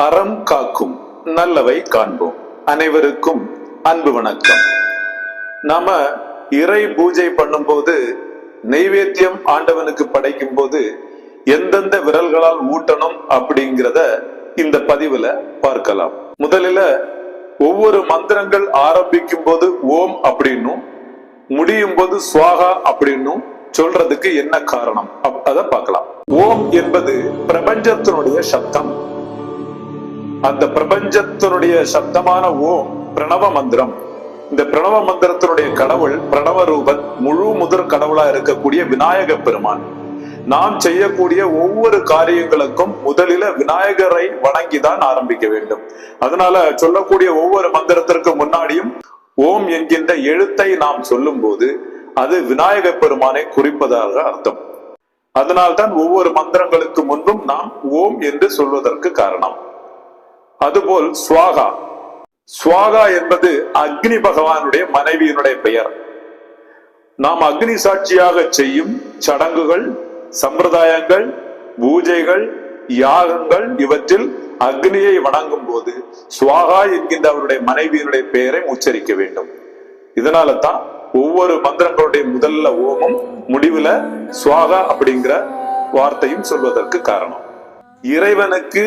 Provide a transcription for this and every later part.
அறம் காக்கும் நல்லவை காண்போம். அனைவருக்கும் அன்பு வணக்கம். நாம இறை பூஜை பண்ணும்போது, நெய்வேத்தியம் ஆண்டவனுக்கு படைக்கும் போது எந்தெந்த விரல்களால் ஊட்டணும் அப்படிங்கிறத இந்த பதிவுல பார்க்கலாம். முதலில் ஒவ்வொரு மந்திரங்கள் ஆரம்பிக்கும் போது ஓம் அப்படின்னும் முடியும் போது ஸ்வாகா அப்படின்னும் சொல்றதுக்கு என்ன காரணம் அதை பார்க்கலாம். ஓம் என்பது பிரபஞ்சத்தினுடைய சப்தம். அந்த பிரபஞ்சத்தினுடைய சப்தமான ஓம் பிரணவ மந்திரம். இந்த பிரணவ மந்திரத்தினுடைய கடவுள் பிரணவ ரூபன், முழு முதற் கடவுளா இருக்கக்கூடிய விநாயக பெருமான். நாம் செய்யக்கூடிய ஒவ்வொரு காரியங்களுக்கும் முதலில விநாயகரை வணங்கிதான் ஆரம்பிக்க வேண்டும். அதனால சொல்லக்கூடிய ஒவ்வொரு மந்திரத்திற்கு முன்னாடியும் ஓம் என்கின்ற எழுத்தை நாம் சொல்லும் போது அது விநாயக பெருமானை குறிப்பதாக அர்த்தம். அதனால்தான் ஒவ்வொரு மந்திரங்களுக்கு முன்பும் நாம் ஓம் என்று சொல்வதற்கு காரணம். அதுபோல் ஸ்வாகா. ஸ்வாகா என்பது அக்னி பகவானுடைய மனைவியினுடைய பெயர். நாம் அக்னி சாட்சியாக செய்யும் சடங்குகள், சம்பிரதாயங்கள், பூஜைகள், யாகங்கள் இவற்றில் அக்னியை வணங்கும் போது ஸ்வாகா என்கின்ற அவருடைய மனைவியினுடைய பெயரை உச்சரிக்க வேண்டும். இதனால தான் ஒவ்வொரு மந்திரங்களுடைய முதல்ல ஓமும் முடிவுல ஸ்வாகா அப்படிங்கிற வார்த்தையும் சொல்வதற்கு காரணம். இறைவனுக்கு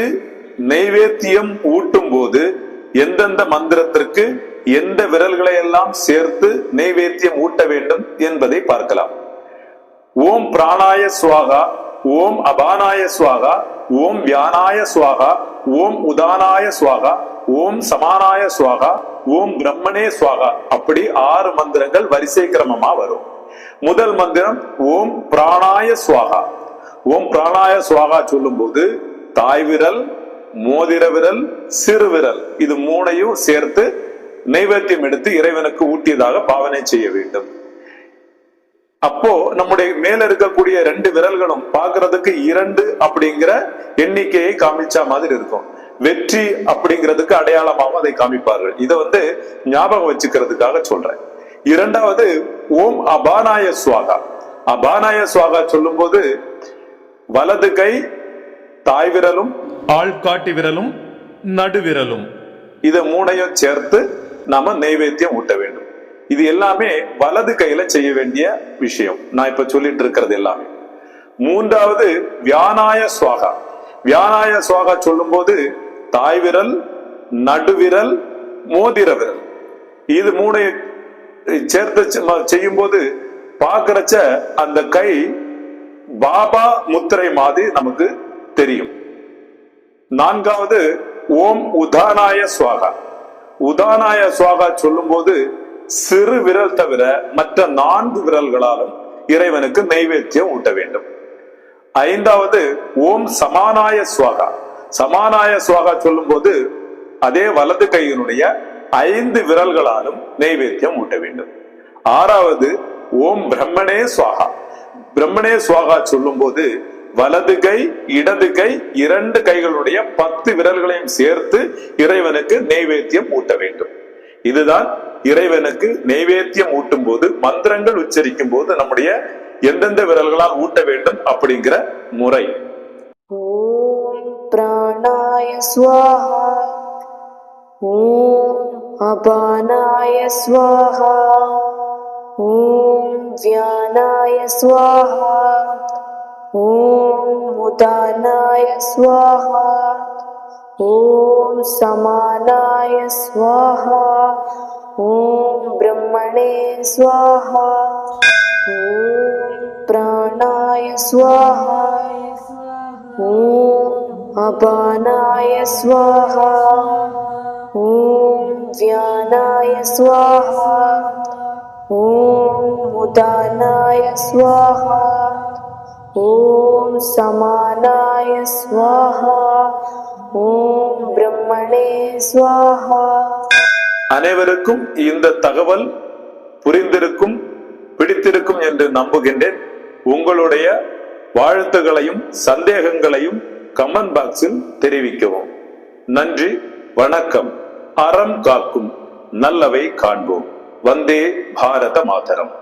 நெய்வேத்தியம் ஊட்டும் போது எந்தெந்த மந்திரத்திற்கு எந்த விரல்களை எல்லாம் சேர்த்து நெய்வேத்தியம் ஊட்ட வேண்டும் என்பதை பார்க்கலாம். ஓம் பிராணாய ஸ்வாகா, ஓம் அபானாய ஸ்வாகா, ஓம் வியானாய ஸ்வாகா, ஓம் உதானாய ஸ்வாகா, ஓம் சமானாய ஸ்வாகா, ஓம் பிரம்மனே ஸ்வாகா. அப்படி 6 மந்திரங்கள் வரிசை கிரமமா வரும். முதல் மந்திரம் ஓம் பிராணாய ஸ்வாகா. ஓம் பிராணாய ஸ்வாகா சொல்லும் போது தாய் விரல், மோதிர விரல், சிறு விரல் இது 3ஐயும் சேர்த்து நைவேத்தியம் எடுத்து இறைவனுக்கு ஊட்டியதாக பாவனை செய்ய வேண்டும். அப்போ நம்முடைய மேல இருக்கக்கூடிய 2 விரல்களும் பார்க்கறதுக்கு 2 அப்படிங்கிற எண்ணிக்கையை காமிச்சா மாதிரி இருக்கும். வெற்றி அப்படிங்கிறதுக்கு அடையாளமாகவும் அதை காமிப்பார்கள். இதை ஞாபகம் வச்சுக்கிறதுக்காக சொல்றேன். இரண்டாவது ஓம் அபானாய ஸ்வாகா. அபானாய ஸ்வாகா சொல்லும் போது வலது கை தாய் விரலும், ஆள்காட்டி விரலும், நடுவிரலும் இத 3ஐயும் சேர்த்து நாம நெய்வேத்தியம் ஊட்ட வேண்டும். இது எல்லாமே வலது கையில செய்ய வேண்டிய விஷயம். நான் இப்ப சொல்லிட்டு இருக்கிறது எல்லாமே. மூன்றாவது வியானாய ஸ்வாகா. வியானாய ஸ்வாகா சொல்லும் போது தாய் விரல், நடுவிரல், மோதிர விரல் இது 3ஐயும் சேர்த்து செய்யும் போது பாக்குறச்ச அந்த கை பாபா முத்திரை மாதிரி நமக்கு தெரியும். நான்காவது ஓம் உதானாய ஸ்வாகா. உதானாய ஸ்வாகா சொல்லும் போது சிறு விரல் தவிர மற்ற 4 விரல்களாலும் இறைவனுக்கு நெய்வேத்தியம் ஊட்ட வேண்டும். ஐந்தாவது ஓம் சமானாய ஸ்வாகா. சமானாய ஸ்வாகா சொல்லும் போது அதே வலது கையினுடைய 5 விரல்களாலும் நெய்வேத்தியம் ஊட்ட வேண்டும். ஆறாவது ஓம் பிரம்மனே ஸ்வாகா. பிரம்மனே ஸ்வாகா சொல்லும் போது வலது கை, இடது கை 2 கைகளுடைய 10 விரல்களையும் சேர்த்து இறைவனுக்கு நெய்வேத்தியம் ஊட்ட வேண்டும். இதுதான் இறைவனுக்கு நெய்வேத்தியம் ஊட்டும் போது மந்திரங்கள் உச்சரிக்கும் போது நம்முடைய எந்தெந்த விரல்களால் ஊட்ட வேண்டும் அப்படிங்கிற முறை. ஓம் பிராணாய ஸ்வாஹா, ஓம் அபானாய ஸ்வாஹா, ஓம் வியானாய ஸ்வாஹா, ஓம் உதானாய ஸ்வாஹா, ஓம் சமானாய ஸ்வாஹா, ஓம் பிரம்மணே ஸ்வாஹா, ஓம் பிராணாய ஸ்வாஹா, ஓம் அபானாய ஸ்வாஹா, ஓம் வியானாய ஸ்வாஹா, ஓம் உதானாய ஸ்வாஹா, ஓம் சமானாய ஸ்வாஹா, ஓம் பிரம்மணே ஸ்வாஹா. அனைவருக்கும் இந்த தகவல் புரிந்திருக்கும், பிடித்திருக்கும் என்று நம்புகின்றேன். உங்களுடைய வாழ்த்துகளையும் சந்தேகங்களையும் கமெண்ட் பாக்ஸில் தெரிவிக்கவும். நன்றி, வணக்கம். அறம் காக்கும் நல்லவை காண்போம். வந்தே பாரத மாதரம்.